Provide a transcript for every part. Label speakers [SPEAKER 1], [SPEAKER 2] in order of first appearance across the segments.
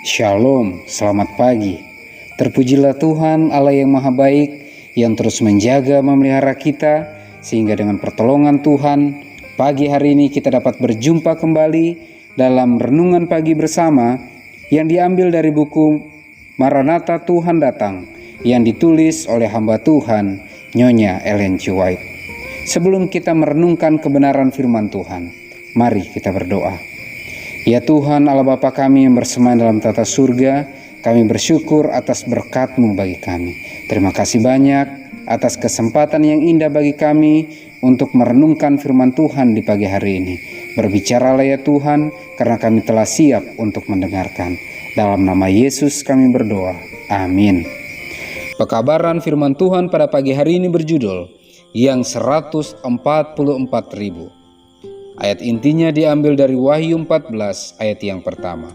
[SPEAKER 1] Shalom, selamat pagi. Terpujilah Tuhan Allah yang Maha Baik yang terus menjaga memelihara kita, sehingga dengan pertolongan Tuhan pagi hari ini kita dapat berjumpa kembali dalam renungan pagi bersama yang diambil dari buku Maranatha Tuhan Datang yang ditulis oleh hamba Tuhan Nyonya Ellen G. White. Sebelum kita merenungkan kebenaran firman Tuhan, mari kita berdoa. Ya Tuhan Allah Bapa kami yang bersemayam dalam tata surga, kami bersyukur atas berkat-Mu bagi kami. Terima kasih banyak atas kesempatan yang indah bagi kami untuk merenungkan firman Tuhan di pagi hari ini. Berbicaralah ya Tuhan, karena kami telah siap untuk mendengarkan. Dalam nama Yesus kami berdoa. Amin. Pekabaran firman Tuhan pada pagi hari ini berjudul yang 144.000. Ayat intinya diambil dari Wahyu 14 ayat yang pertama.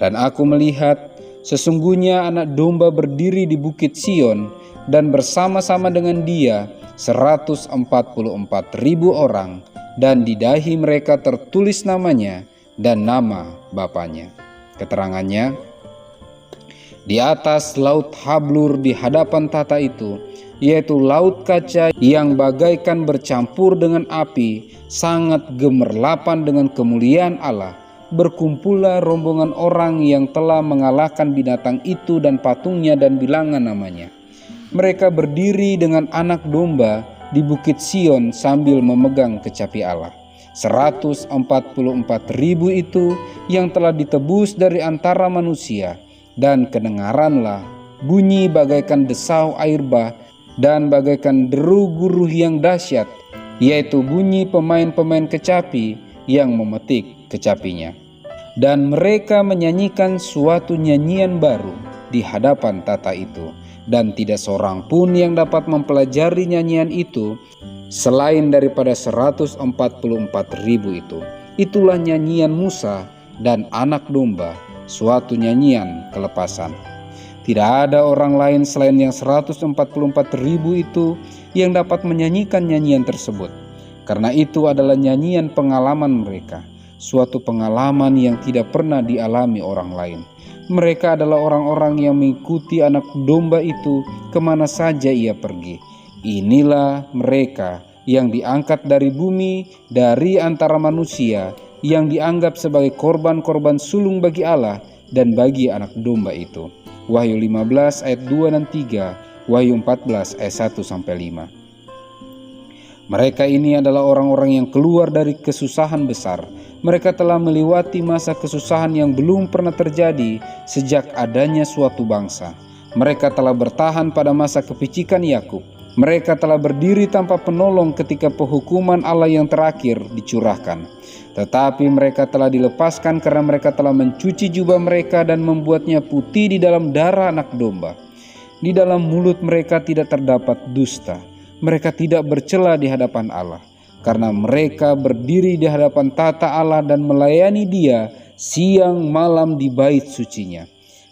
[SPEAKER 1] Dan aku melihat sesungguhnya anak domba berdiri di bukit Sion dan bersama-sama dengan dia 144.000 orang, dan di dahi mereka tertulis namanya dan nama Bapanya. Keterangannya, di atas laut hablur di hadapan tata itu, yaitu laut kaca yang bagaikan bercampur dengan api, sangat gemerlapan dengan kemuliaan Allah, berkumpullah rombongan orang yang telah mengalahkan binatang itu dan patungnya dan bilangan namanya. Mereka berdiri dengan anak domba di bukit Sion sambil memegang kecapi Allah. 144.000 itu yang telah ditebus dari antara manusia, dan kedengaranlah bunyi bagaikan desau air bah dan bagaikan deru guruh yang dahsyat, yaitu bunyi pemain-pemain kecapi yang memetik kecapinya. Dan mereka menyanyikan suatu nyanyian baru di hadapan tata itu, dan tidak seorang pun yang dapat mempelajari nyanyian itu selain daripada 144.000 itu. Itulah nyanyian Musa dan anak domba, suatu nyanyian kelepasan. Tidak ada orang lain selain yang 144.000 itu yang dapat menyanyikan nyanyian tersebut. Karena itu adalah nyanyian pengalaman mereka, suatu pengalaman yang tidak pernah dialami orang lain. Mereka adalah orang-orang yang mengikuti anak domba itu kemana saja ia pergi. Inilah mereka yang diangkat dari bumi, dari antara manusia, yang dianggap sebagai korban-korban sulung bagi Allah dan bagi anak domba itu. Wahyu 15 ayat 2 dan 3, Wahyu 14 ayat 1-5. Mereka ini adalah orang-orang yang keluar dari kesusahan besar. Mereka telah melewati masa kesusahan yang belum pernah terjadi sejak adanya suatu bangsa. Mereka telah bertahan pada masa kepicikan Yakub. Mereka telah berdiri tanpa penolong ketika penghukuman Allah yang terakhir dicurahkan. Tetapi mereka telah dilepaskan karena mereka telah mencuci jubah mereka dan membuatnya putih di dalam darah anak domba. Di dalam mulut mereka tidak terdapat dusta. Mereka tidak bercela di hadapan Allah, karena mereka berdiri di hadapan tata Allah dan melayani Dia siang malam di bait sucinya.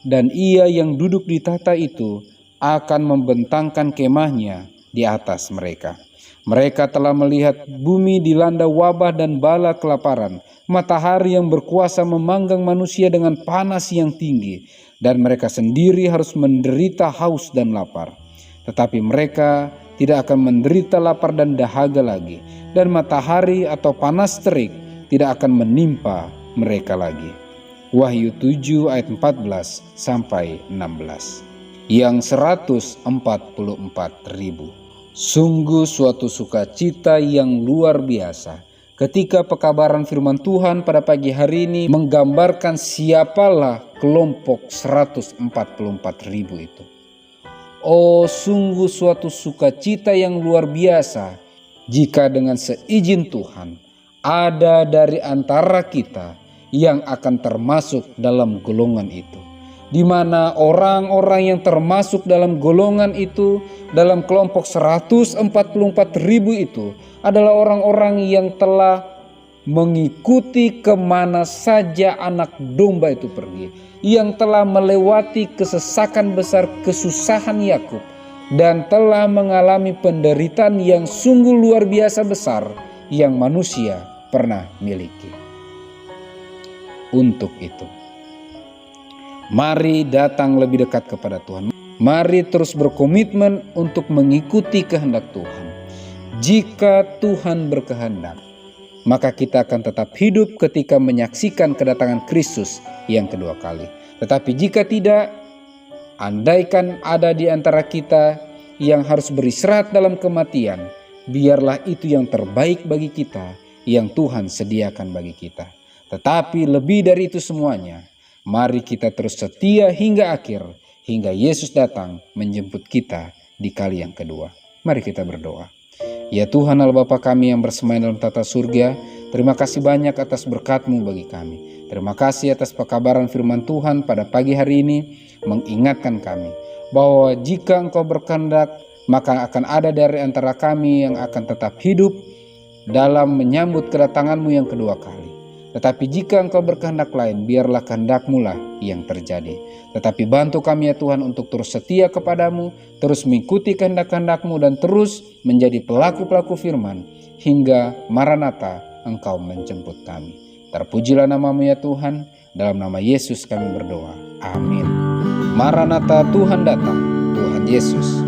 [SPEAKER 1] Dan Ia yang duduk di tata itu akan membentangkan kemahnya di atas mereka. Mereka telah melihat bumi dilanda wabah dan bala kelaparan, matahari yang berkuasa memanggang manusia dengan panas yang tinggi, dan mereka sendiri harus menderita haus dan lapar. Tetapi mereka tidak akan menderita lapar dan dahaga lagi, dan matahari atau panas terik tidak akan menimpa mereka lagi. Wahyu 7 ayat 14-16. Yang 144.000. Sungguh suatu sukacita yang luar biasa ketika pekabaran firman Tuhan pada pagi hari ini menggambarkan siapalah kelompok 144.000 itu. Oh, sungguh suatu sukacita yang luar biasa jika dengan seizin Tuhan ada dari antara kita yang akan termasuk dalam golongan itu, di mana orang-orang yang termasuk dalam golongan itu, dalam kelompok 144.000 itu adalah orang-orang yang telah mengikuti kemana saja anak domba itu pergi, yang telah melewati kesesakan besar kesusahan Yakub, dan telah mengalami penderitaan yang sungguh luar biasa besar yang manusia pernah miliki. Untuk itu, Mari datang lebih dekat kepada Tuhan. Mari terus berkomitmen untuk mengikuti kehendak Tuhan. Jika Tuhan berkehendak, maka kita akan tetap hidup ketika menyaksikan kedatangan Kristus yang kedua kali. Tetapi jika tidak, andaikan ada di antara kita yang harus beristirahat dalam kematian, biarlah itu yang terbaik bagi kita, yang Tuhan sediakan bagi kita. Tetapi lebih dari itu semuanya, mari kita terus setia hingga akhir, hingga Yesus datang menjemput kita di kali yang kedua. Mari kita berdoa. Ya Tuhan Allah Bapa kami yang bersemayam dalam tata surga, terima kasih banyak atas berkat-Mu bagi kami. Terima kasih atas pekabaran firman Tuhan pada pagi hari ini, mengingatkan kami bahwa jika Engkau berkehendak, maka akan ada dari antara kami yang akan tetap hidup dalam menyambut kedatangan-Mu yang kedua kali. Tetapi jika Engkau berkehendak lain, biarlah kehendak-Mu lah yang terjadi. Tetapi bantu kami ya Tuhan untuk terus setia kepadamu, terus mengikuti kehendak-kehendak-Mu, dan terus menjadi pelaku-pelaku firman, hingga Maranatha Engkau menjemput kami. Terpujilah nama-Mu ya Tuhan, dalam nama Yesus kami berdoa. Amin. Maranatha, Tuhan datang, Tuhan Yesus